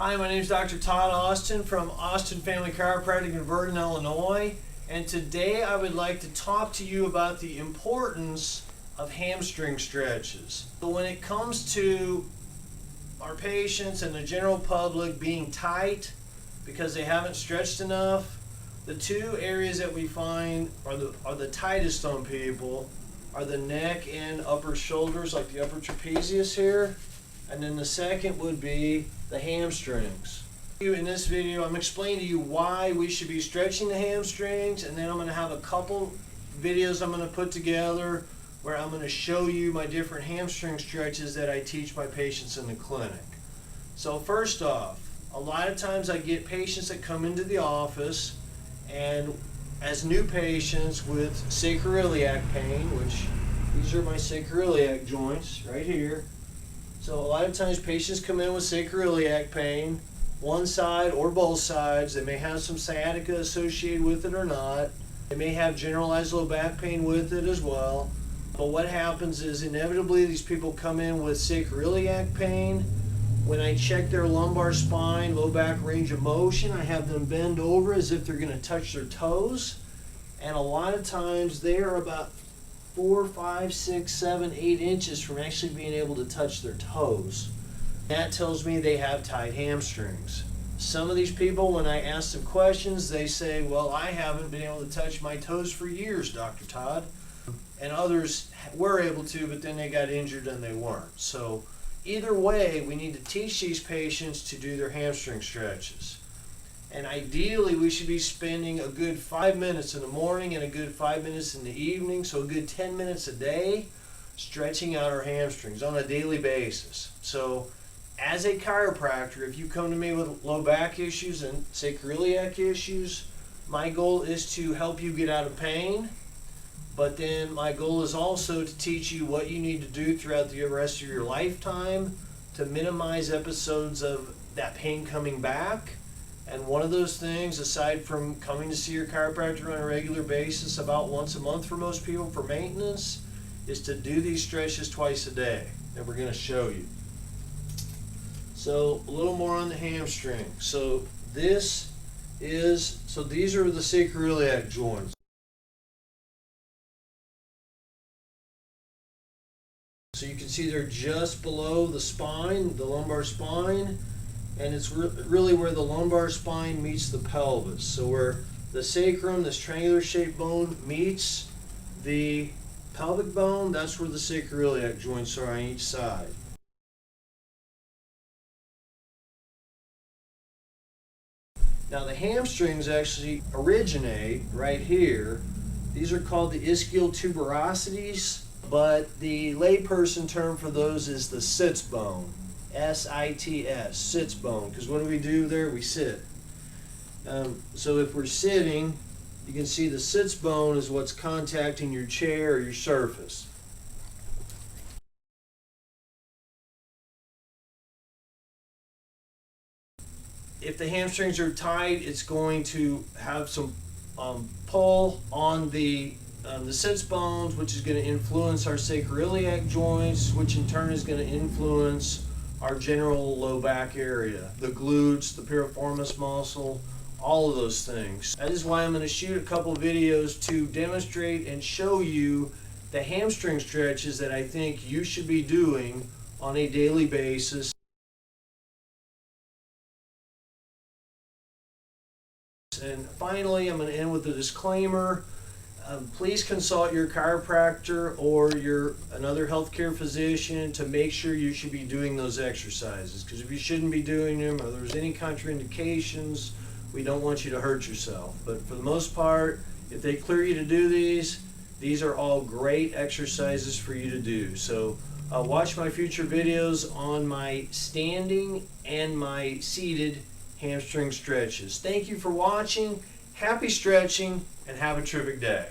Hi, my name is Dr. Todd Austin from Austin Family Chiropractic in Verdun, Illinois, and today I would like to talk to you about the importance of hamstring stretches. So when it comes to our patients and the general public being tight because they haven't stretched enough, the two areas that we find are the tightest on people are the neck and upper shoulders, like the upper trapezius here, and then the second would be the hamstrings. In this video, I'm explaining to you why we should be stretching the hamstrings, and then I'm going to have a couple videos I'm going to put together where I'm going to show you my different hamstring stretches that I teach my patients in the clinic. So first off, a lot of times I get patients that come into the office and as new patients with sacroiliac pain, which these are my sacroiliac joints right here. So a lot of times patients come in with sacroiliac pain, one side or both sides. They may have some sciatica associated with it or not. They may have generalized low back pain with it as well. But what happens is inevitably these people come in with sacroiliac pain. When I check their lumbar spine, low back range of motion, I have them bend over as if they're going to touch their toes. And a lot of times they are about 4, 5, 6, 7, 8 inches from actually being able to touch their toes. That tells me they have tight hamstrings. Some of these people, when I ask them questions, they say, well, I haven't been able to touch my toes for years, Dr. Todd. And others were able to, but then they got injured and they weren't. So either way, we need to teach these patients to do their hamstring stretches. And ideally, we should be spending a good 5 minutes in the morning and a good 5 minutes in the evening, so a good 10 minutes a day, stretching out our hamstrings on a daily basis. So as a chiropractor, if you come to me with low back issues and sacroiliac issues, my goal is to help you get out of pain, but then my goal is also to teach you what you need to do throughout the rest of your lifetime to minimize episodes of that pain coming back. And one of those things, aside from coming to see your chiropractor on a regular basis about once a month for most people for maintenance, is to do these stretches twice a day that we're going to show you. So a little more on the hamstring. So these are the sacroiliac joints. So you can see they're just below the spine, the lumbar spine. And it's really where the lumbar spine meets the pelvis. So where the sacrum, this triangular shaped bone, meets the pelvic bone, that's where the sacroiliac joints are on each side. Now the hamstrings actually originate right here. These are called the ischial tuberosities, but the layperson term for those is the sits bone. S-I-T-S, sits bone, because what do we do there? We sit. So if we're sitting, you can see the sits bone is what's contacting your chair or your surface. If the hamstrings are tight, it's going to have some pull on the sits bones, which is going to influence our sacroiliac joints, which in turn is going to influence our general low back area, the glutes, the piriformis muscle, all of those things. That is why I'm going to shoot a couple videos to demonstrate and show you the hamstring stretches that I think you should be doing on a daily basis. And finally, I'm going to end with a disclaimer. Please consult your chiropractor or another healthcare physician to make sure you should be doing those exercises. Because if you shouldn't be doing them or there's any contraindications, we don't want you to hurt yourself. But for the most part, if they clear you to do these are all great exercises for you to do. So watch my future videos on my standing and my seated hamstring stretches. Thank you for watching. Happy stretching and have a terrific day.